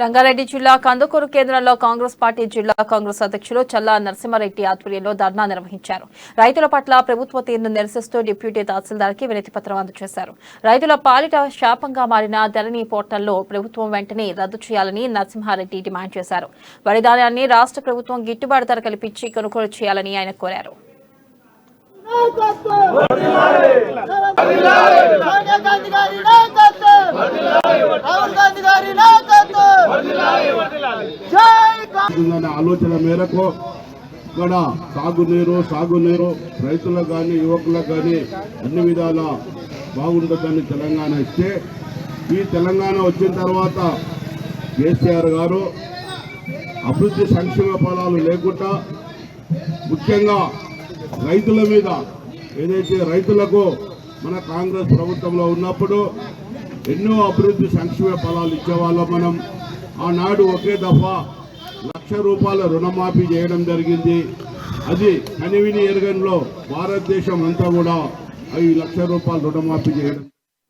రంగారెడ్డి జిల్లా కందుకూరు కేంద్రంలో కాంగ్రెస్ పార్టీ జిల్లా కాంగ్రెస్ అధ్యక్షులు చల్లా నరసింహారెడ్డి ఆధ్వర్యంలో ధర్నా నిర్వహించారు. రైతుల పట్ల ప్రభుత్వ తీరును నిరసిస్తూ డిప్యూటీ తహసీల్దార్కి వినతి పత్రం అందజేశారు. రైతుల పాలిట శాపంగా మారిన ధరణి పోర్టల్లో ప్రభుత్వం వెంటనే రద్దు చేయాలని నరసింహారెడ్డి డిమాండ్ చేశారు. వరి ధాన్యాన్ని రాష్ట్ర ప్రభుత్వం గిట్టుబాటు ధర కల్పించి కొనుగోలు చేయాలని ఆయన కోరారు. ఆలోచన మేరకు ఇక్కడ సాగునీరు రైతులకు కానీ యువకులకు కానీ అన్ని విధాల బాగుంటుందని తెలంగాణ ఇస్తే ఈ తెలంగాణ వచ్చిన తర్వాత కేసీఆర్ గారు అభివృద్ధి సంక్షేమ ఫలాలు లేకుండా ముఖ్యంగా రైతుల మీద ఏదైతే రైతులకు మన కాంగ్రెస్ ప్రభుత్వంలో ఉన్నప్పుడు ఎన్నో అభివృద్ధి సంక్షేమ ఫలాలు ఇచ్చేవాళ్ళం. మనం ఆనాడు ఒకే దఫా ₹1,00,000 రుణమాఫీ చేయడం జరిగింది. అది కనివిని ఎరగంలో భారతదేశం అంతా కూడా ₹1,00,000 రుణమాఫీ చేయడం